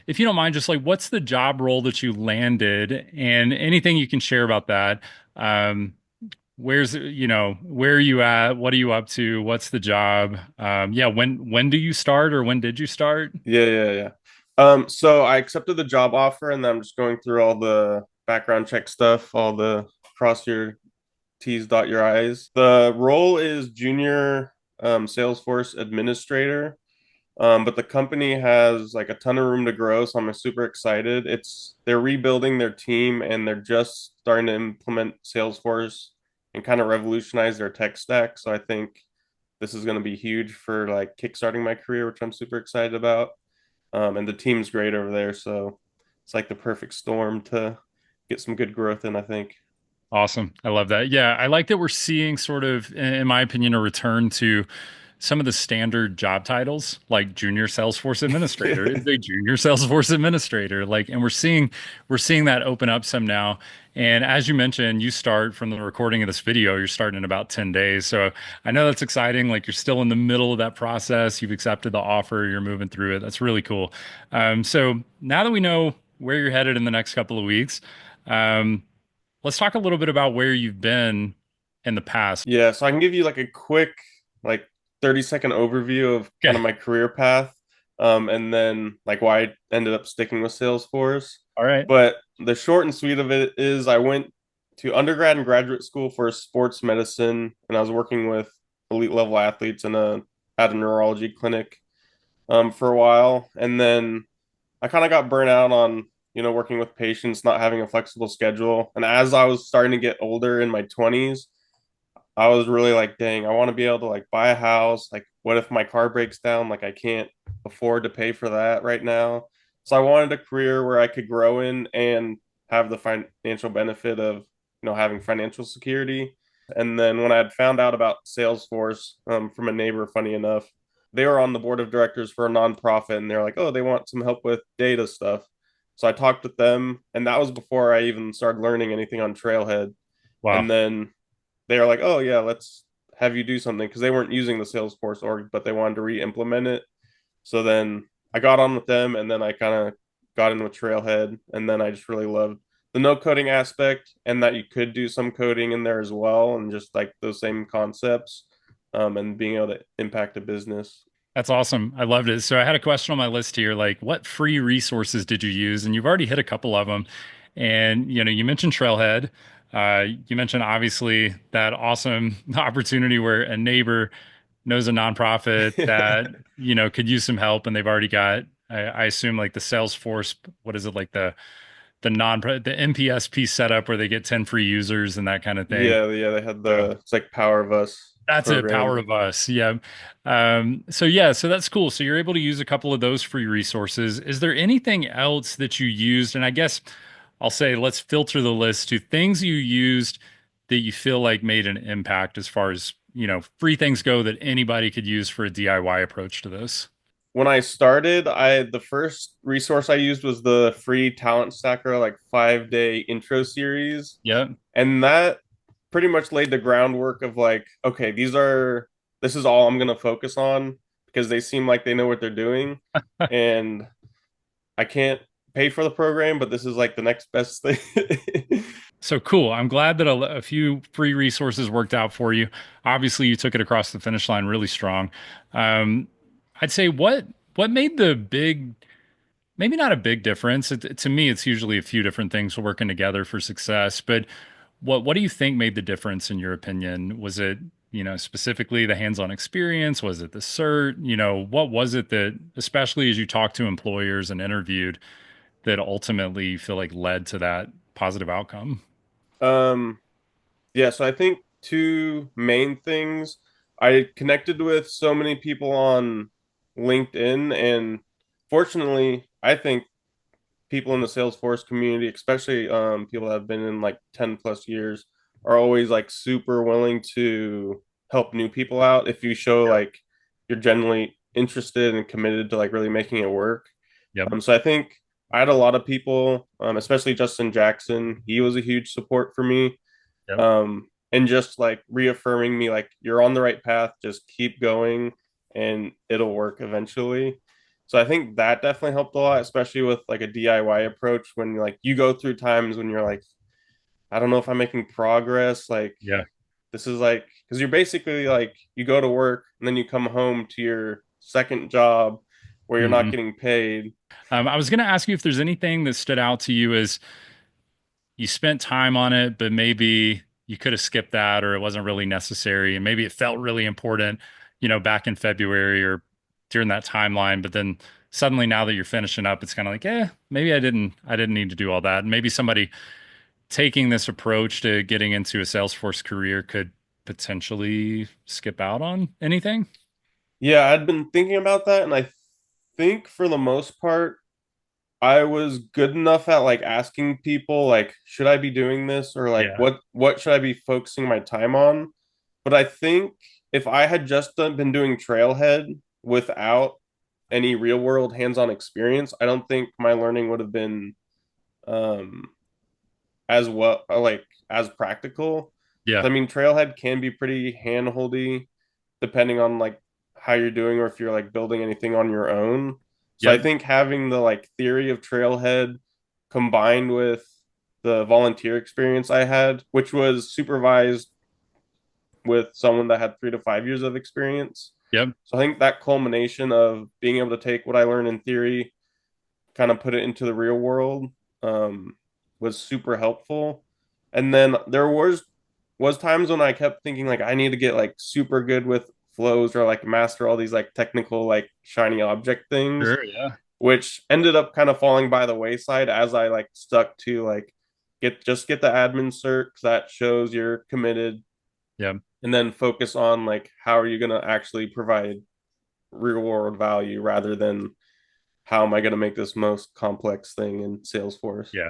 if you don't mind, just like what's the job role that you landed and anything you can share about that. Um, where are you at? What are you up to? What's the job? Yeah, when do you start or when did you start? Yeah. So I accepted the job offer and then I'm just going through all the background check stuff, all the cross your T's, dot your I's. The role is junior Salesforce administrator. But the company has like a ton of room to grow, so I'm super excited. They're rebuilding their team and they're just starting to implement Salesforce and kind of revolutionize their tech stack. So I think this is going to be huge for like kickstarting my career, which I'm super excited about. And the team's great over there, so it's like the perfect storm to get some good growth in, I think. Awesome. I love that. Yeah, I like that we're seeing sort of, in my opinion, a return to some of the standard job titles, like junior Salesforce administrator is a junior Salesforce administrator. Like, and we're seeing that open up some now. And as you mentioned, you start from the recording of this video, you're starting in about 10 days. So I know that's exciting. Like you're still in the middle of that process. You've accepted the offer, you're moving through it. That's really cool. So now that we know where you're headed in the next couple of weeks, um, let's talk a little bit about where you've been in the past. Yeah, so I can give you like a quick, like 30-second overview of kind Okay. of my career path, and then like why I ended up sticking with Salesforce. All right. But the short and sweet of it is I went to undergrad and graduate school for sports medicine, and I was working with elite level athletes at a neurology clinic for a while. And then I kind of got burnt out on, working with patients, not having a flexible schedule. And as I was starting to get older in my 20s, I was really like, dang, I want to be able to like buy a house. Like, what if my car breaks down? Like, I can't afford to pay for that right now. So I wanted a career where I could grow in and have the financial benefit of, having financial security. And then when I had found out about Salesforce from a neighbor, funny enough, they were on the board of directors for a nonprofit and they're like, oh, they want some help with data stuff. So I talked with them, and that was before I even started learning anything on Trailhead. Wow. And then they were like, oh yeah, let's have you do something because they weren't using the Salesforce org, but they wanted to re-implement it. So then I got on with them, and then I kind of got in with Trailhead, and then I just really loved the no coding aspect and that you could do some coding in there as well, and just like those same concepts, and being able to impact a business. That's awesome. I loved it. So I had a question on my list here, like what free resources did you use? And you've already hit a couple of them. And you mentioned Trailhead. You mentioned obviously that awesome opportunity where a neighbor knows a nonprofit that, could use some help and they've already got, I assume like the Salesforce, what is it like the MPSP setup where they get 10 free users and that kind of thing. Yeah, they had So it's like Power of Us that's it, program. power of us. Yeah. So yeah, so that's cool. So you're able to use a couple of those free resources. Is there anything else that you used? And I guess I'll say let's filter the list to things you used that you feel like made an impact as far as, free things go that anybody could use for a DIY approach to this. When I started, I the first resource I used was the free Talent Stacker like 5-day intro series. Yeah. And that pretty much laid the groundwork of like, okay, this is all I'm gonna focus on because they seem like they know what they're doing. And I can't pay for the program, but this is like the next best thing. So cool. I'm glad that a few free resources worked out for you. Obviously, you took it across the finish line really strong. Um, I'd say what made the big, maybe not a big difference. To me, it's usually a few different things working together for success. But what do you think made the difference in your opinion? Was it, specifically the hands-on experience? Was it the cert? What was it that, especially as you talked to employers and interviewed, that ultimately you feel like led to that positive outcome? um, yeah, so I think two main things. I connected with so many people on LinkedIn, and fortunately, I think people in the Salesforce community, especially people that have been in like 10 plus years, are always like super willing to help new people out if you show like you're genuinely interested and committed to like really making it work. Yep. So I think I had a lot of people, especially Justin Jackson. He was a huge support for me, Yep. and just like reaffirming me like you're on the right path, just keep going and it'll work eventually. So I think that definitely helped a lot, especially with like a DIY approach when like you go through times when you're like, I don't know if I'm making progress. Like Yeah. this is like because you're basically like you go to work and then you come home to your second job where you're not Hmm. getting paid. I was going to ask you if there's anything that stood out to you as you spent time on it, but maybe you could have skipped that or it wasn't really necessary. And maybe it felt really important, back in February or during that timeline. But then suddenly now that you're finishing up, it's kind of like, maybe I didn't need to do all that. And maybe somebody taking this approach to getting into a Salesforce career could potentially skip out on anything. Yeah, I'd been thinking about that, and I think for the most part, I was good enough at like asking people like, should I be doing this or like Yeah. what should I be focusing my time on? But I think if I had just been doing Trailhead without any real world hands-on experience, I don't think my learning would have been um as well like as practical. Yeah. I mean, Trailhead can be pretty handholdy depending on like how you're doing or if you're like building anything on your own. So I Yep. think having the like theory of Trailhead combined with the volunteer experience I had, which was supervised with someone that had 3 to 5 years of experience. Yep. So I think that culmination of being able to take what I learned in theory, kind of put it into the real world, um, was super helpful. And then there was times when I kept thinking like I need to get like super good with flows or like master all these like technical like shiny object things, Sure. Yeah. which ended up kind of falling by the wayside as I like stuck to like get the admin cert 'cause that shows you're committed, Yep. and then focus on like how are you going to actually provide real world value rather than how am I going to make this most complex thing in Salesforce. Yeah.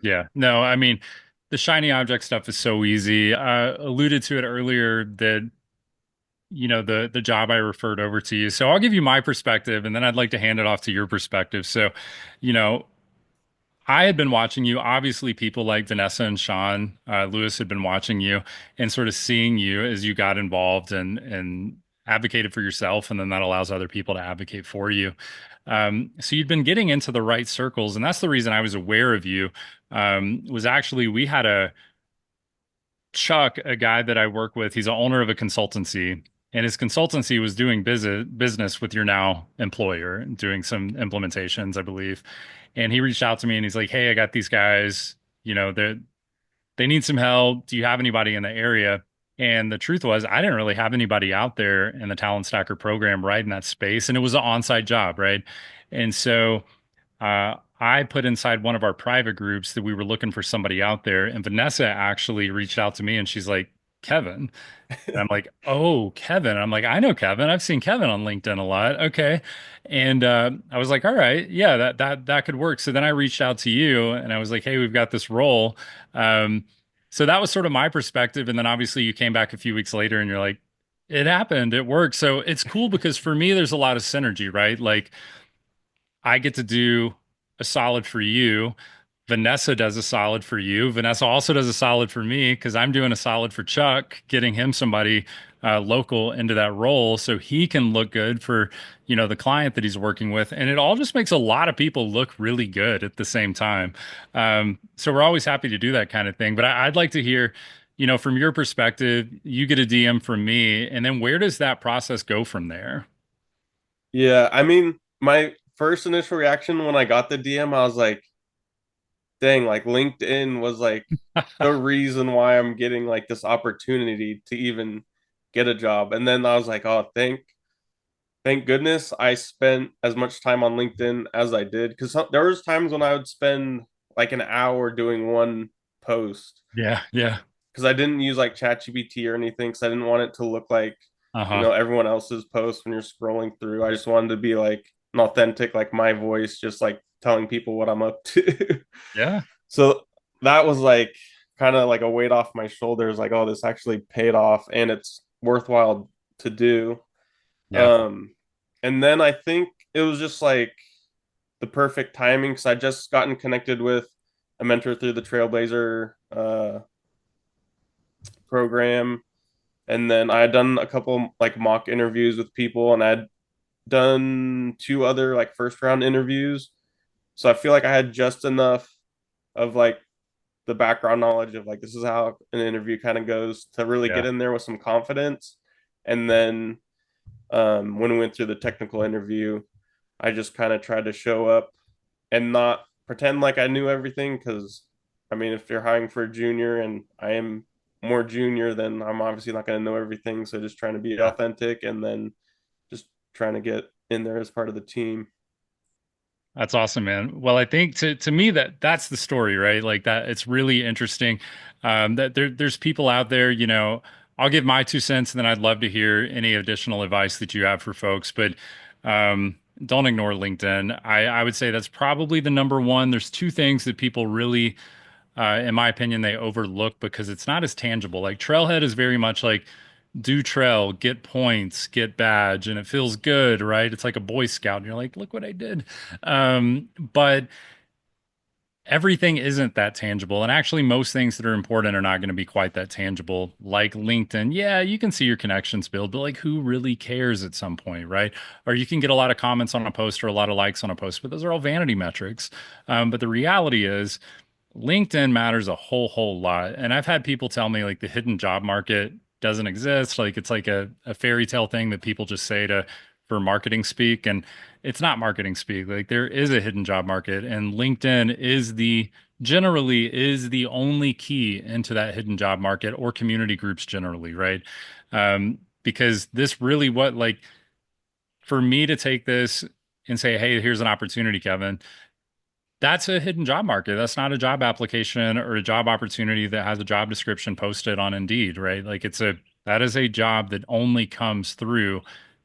Yeah. No, I mean, the shiny object stuff is so easy. I alluded to it earlier that, the job I referred over to you. So I'll give you my perspective and then I'd like to hand it off to your perspective. So, you know, I had been watching you. Obviously, people like Vanessa and Sean Lewis had been watching you and sort of seeing you as you got involved and advocated for yourself, and then that allows other people to advocate for you. So you'd been getting into the right circles, and that's the reason I was aware of you. Was actually we had a Chuck, a guy that I work with. He's the owner of a consultancy, and his consultancy was doing business with your now employer, doing some implementations, I believe. And he reached out to me and he's like, "Hey, I got these guys. They need some help. Do you have anybody in the area?" And the truth was, I didn't really have anybody out there in the Talent Stacker program right in that space, and it was an on-site job, right? And so I put inside one of our private groups that we were looking for somebody out there, and Vanessa actually reached out to me and she's like, "Kevin." And I'm like, "Oh, Kevin." I'm like, "I know Kevin. I've seen Kevin on LinkedIn a lot." Okay. And I was like, "All right, yeah, that could work." So then I reached out to you and I was like, "Hey, we've got this role." Um, so that was sort of my perspective. And then obviously you came back a few weeks later and you're like, "It happened. It worked." So it's cool because for me, there's a lot of synergy, right? Like I get to do a solid for you. Vanessa does a solid for you. Vanessa also does a solid for me because I'm doing a solid for Chuck, getting him somebody local into that role so he can look good for, the client that he's working with. And it all just makes a lot of people look really good at the same time. So we're always happy to do that kind of thing. But I'd like to hear, from your perspective, you get a DM from me, and then where does that process go from there? Yeah, I mean, my first initial reaction when I got the DM, I was like, dang, like LinkedIn was like the reason why I'm getting like this opportunity to even get a job. And then I was like, oh, thank goodness I spent as much time on LinkedIn as I did because there was times when I would spend like an hour doing one post Yeah, yeah. because I didn't use like ChatGPT or anything because I didn't want it to look like Uh-huh. everyone else's post when you're scrolling through. I just wanted to be like an authentic, like my voice, just like telling people what I'm up to. Yeah. So that was like kind of like a weight off my shoulders, like, oh, this actually paid off and it's worthwhile to do. Yeah. Um, and then I think it was just like the perfect timing because I just gotten connected with a mentor through the Trailblazer program. And then I had done a couple like mock interviews with people and I had done two other like first round interviews. So I feel like I had just enough of like the background knowledge of like this is how an interview kind of goes to really get Yeah. in there with some confidence. And then when we went through the technical interview, I just kind of tried to show up and not pretend like I knew everything because I mean, if you're hiring for a junior and I am more junior, then I'm obviously not going to know everything. So just trying to be Yeah. authentic and then just trying to get in there as part of the team. That's awesome, man. Well, I think to me that's the story, right? Like that it's really interesting. That there's people out there, I'll give my 2 cents and then I'd love to hear any additional advice that you have for folks. But don't ignore LinkedIn. I would say that's probably the number one. There's two things that people really in my opinion, they overlook because it's not as tangible. Like Trailhead is very much like do trail, get points, get badge, and it feels good, right? It's like a Boy Scout, and you're like, look what I did. But everything isn't that tangible. And actually, most things that are important are not going to be quite that tangible. Like LinkedIn, yeah, you can see your connections build, but like who really cares at some point, right? Or you can get a lot of comments on a post or a lot of likes on a post, but those are all vanity metrics. But the reality is, LinkedIn matters a whole lot. And I've had people tell me like the hidden job market doesn't exist. Like it's like a fairy tale thing that people just say to for marketing speak. And it's not marketing speak. Like there is a hidden job market and LinkedIn is the generally is the only key into that hidden job market or community groups generally, right? Because this really what like for me to take this and say, hey, here's an opportunity, Kevin, that's a hidden job market. That's not a job application or a job opportunity that has a job description posted on Indeed, right? Like that is a job that only comes through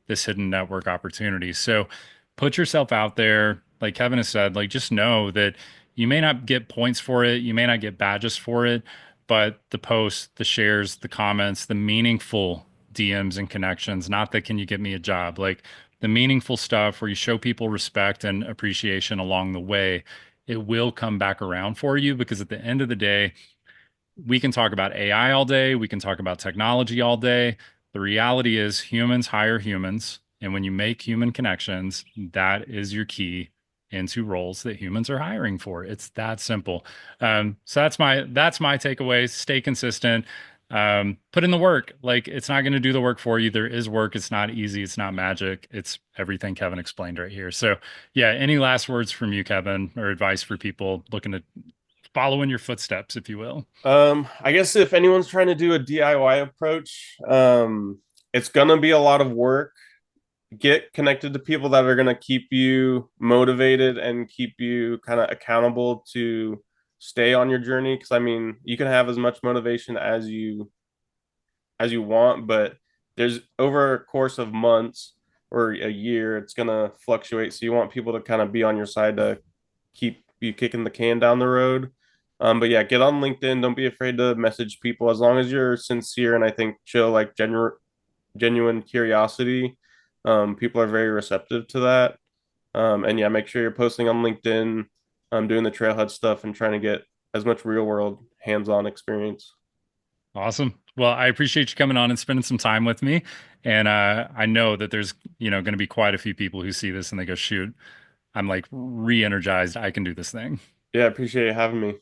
this hidden network opportunity. So put yourself out there. Like Kevin has said, like just know that you may not get points for it, you may not get badges for it, but the posts, the shares, the comments, the meaningful DMs and connections, not that can you get me a job, like the meaningful stuff where you show people respect and appreciation along the way, it will come back around for you because at the end of the day, we can talk about AI all day, we can talk about technology all day. The reality is humans hire humans, and when you make human connections, that is your key into roles that humans are hiring for. It's that simple. So that's my takeaway. Stay consistent. Put in the work. Like it's not going to do the work for you. There is work. It's not easy. It's not magic. It's everything Kevin explained right here. So yeah, any last words from you, Kevin, or advice for people looking to follow in your footsteps, if you will? I guess if anyone's trying to do a DIY approach, it's gonna be a lot of work. Get connected to people that are gonna keep you motivated and keep you kind of accountable to stay on your journey. Because I mean, you can have as much motivation as you want, but there's over a course of months or a year, it's gonna fluctuate. So you want people to kind of be on your side to keep you kicking the can down the road. But yeah, get on LinkedIn. Don't be afraid to message people as long as you're sincere and I think show like genuine curiosity. People are very receptive to that. And yeah, make sure you're posting on LinkedIn, doing the trailhead stuff and trying to get as much real world hands-on experience. Awesome. Well, I appreciate you coming on and spending some time with me. And I know that there's, going to be quite a few people who see this and they go, shoot, I'm like re-energized. I can do this thing. Yeah, appreciate you having me.